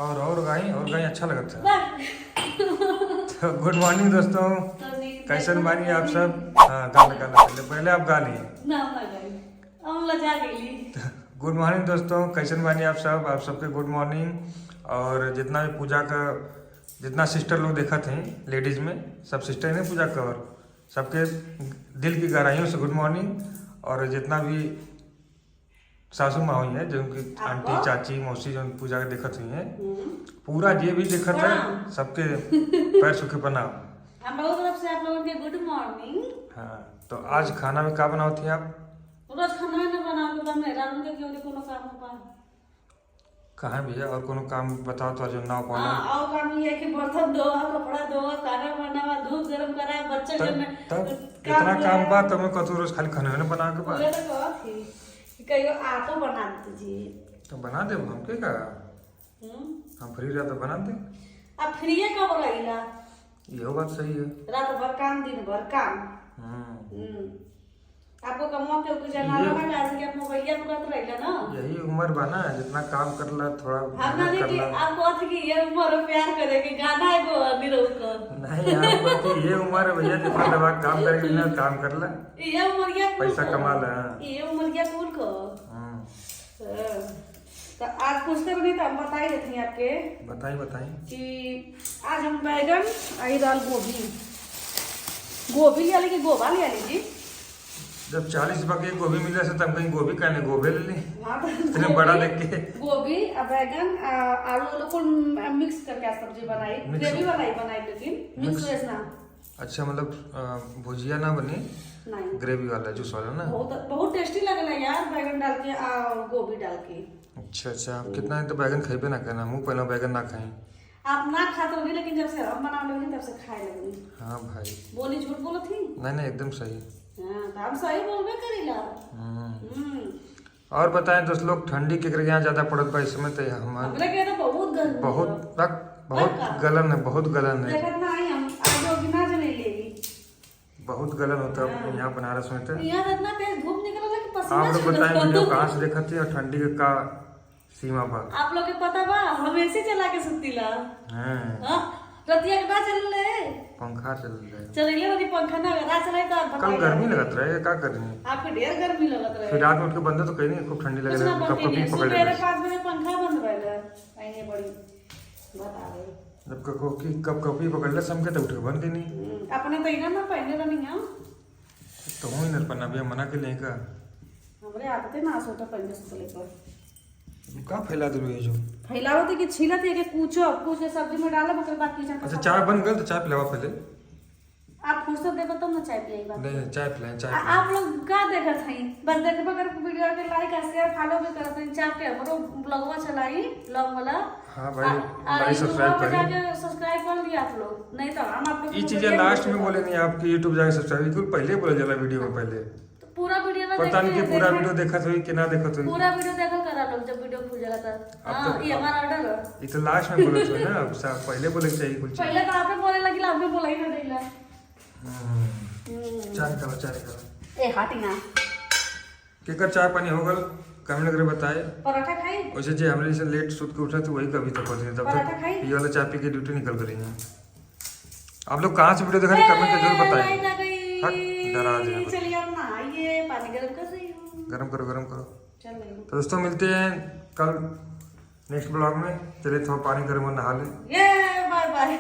और गाई अच्छा लगता है। तो गुड मॉर्निंग दोस्तों, कैसन बानी आप सब। हाँ गाना पहले आप गा लिए। गुड मॉर्निंग दोस्तों, कैसन बानी आप सबके गुड मॉर्निंग। और जितना भी पूजा का जितना सिस्टर लोग देखा थे लेडीज में, सब सिस्टर ने पूजा कर, सबके दिल की गहराइयों से गुड मॉर्निंग। और जितना भी सासू माँ हुई है, जो उनकी आंटी चाची मौसी जो पूजा के देखत हुई है, पूरा ये भी देखत है, सबके पैर सुखे प्रणाम। हम बहुत तरफ से आप लोगों के गुड मॉर्निंग। हाँ, तो आज खाना में क्या बनाओ थी आप? रोज खाना ना बनाओ तो बने रात के क्यों कोनो काम हो पा। कहाँ भैया और कोनो काम बताओ तो जो ना पाना। हां और काम ये है कि बर्तन धोआ, कपड़ा धोआ, खाना बनावा, दूध गरम करा, बच्चे जन तब इतना काम बा तो मैं कतो रोज खाली खाना ना बना के बा। बोले तो कहो थी कहियो आटो बना दीजिए तो बना दे हम के का। हम फ्री रह तो बना दे। अब फ्री है कब रहिला? ये बात सही है, रात भर काम दिन भर काम। आपको कमवा के कुछ जाना लगा आज के अपना भैया को करत रहिला ना। यही उम्र बा ना, जितना काम करला थोड़ा हमने देखी आपको अथ की ये उम्र प्यार करे कि गाना है को निरो को नहीं यार, बात ये उम्र है भैया, जितना दवा काम करेगी ना काम करला ये उम्र क्या पैसा कमा ला। ये उम्र क्या कूल को। तो आज पूछते नहीं तो हम बता ही देते हैं आपके। बताई कि आज हम बैगन आई दाल गोभी लिया लेकिन गोभा लिया लीजिए। जब 40 रुपए की गोभी मिले से तब कहीं गोभी कहने गोभी ले ली इतने तो बड़ा देख के। गोभी बैगन आलू को मिक्स करके सब्जी बनाई, ग्रेवी बनाई लेकिन मिक्स वेज ना। अच्छा, मतलब भुजिया ना बनी, नहीं ग्रेवी वाला जूस वाला ना। बहुत टेस्टी लगला यार, बैगन डाल के गोभी डाल के। अच्छा आप कितना है तो बैगन खाइबे ना करना, मुँह पहले बैगन ना खाई। आप ना खाते होगी लेकिन जब से हम बना लोगी तब से खाए लगनी। हाँ भाई, बोली झूठ बोलो थी। नहीं एकदम सही। हाँ तो हम सही बोलबे करीला। और बताएं दोस्त लोग, ठंडी के यहाँ ज्यादा पड़त बा इस समय तो हमरे के तो बहुत गर्मी बहुत गलन है, बहुत गलन है, देखत ना आई हम आज होगी ना जने लेगी। बहुत गलन होता है यहाँ बनारस में। तो यहाँ तो इतना तेज धूप निकलता है कि पसीना आप लोग बताएं वीडियो कहाँ से देखते हैं और ठंडी का सीमा पर। आप लोग के पता बा हम ऐसे चला के सुतीला। हां रतिया के बाद चल ले पंखा चल रहा है, चलेले वाली पंखा ना रात चलाए तो कम गर्मी लगत रहे क्या करनी। आपके ढेर गर्मी लगत रहे, फिर रात में उठ के बंद तो कहीं नहीं, खूब ठंडी लग रही है, कब कभी पकड़ ले 5 बजे पंखा बंद रहला आईने बड़ी बता रहे। जब कब कभी पकड़ ले समके तो उठ के बंद नहीं। अपने तो इना ना पहले रहनी है तो हूं इधर पन्ना भी मना के लेगा। हमरे आदत ना सोटा पहले से लेकर का फैला दो ये जो फैलाओ थे कि छीलत है कि कुछ सब्जी में डालो मगर बात किचन। अच्छा चाय बन गई तो चाय पिलावा पहले। आप फुर्सत देबो तब ना चाय पिएगा। नहीं चाय पिलाएं आप लोग का देखत हई बस देखबो कर वीडियो के लाइक और शेयर फॉलो भी करत हई, चाप के हमरो ब्लॉगवा चलाई लॉन्ग वाला। हां भाई लाइक सब्सक्राइब कर दिया आप लोग, नहीं तो हम आप लोग ये चीजें लास्ट में बोले नहीं, आपकी YouTube जाके सब्सक्राइब बिल्कुल पहले बोले जाला वीडियो में पहले। पूरा वीडियो ना पता नहीं कि पूरा वीडियो देखत होई कि ना देखत होई। पूरा वीडियो देखल करा लोग जब वीडियो खुल जाला त। हां ये हमारा ऑर्डर है। ये तो लास्ट में बोले थे ना, अब पहले बोले चाहिए कुछ। पहले तो आपने बोले लगी आपने बोला ही ना देला। चाय करो ए हाटिना केकर चाय पानी हो गल कमेंट करके बताए। पराठा खाई वैसे जे हमरे से लेट सुत के उठा तो वही कभी तक पहुंचे, तब तक ये वाला चाय पी के ड्यूटी निकल कर रही है। आप लोग कहाँ से वीडियो देख रहे हैं कमेंट जरूर बताइए। डरा दे चलिए अब ना ये पानी गरम कर रही हूं। गरम करो चल रही हूं। तो दोस्तों मिलते हैं कल नेक्स्ट ब्लॉग में। चलिए थोड़ा पानी गर्म और नहा ले। ये बाय बाय।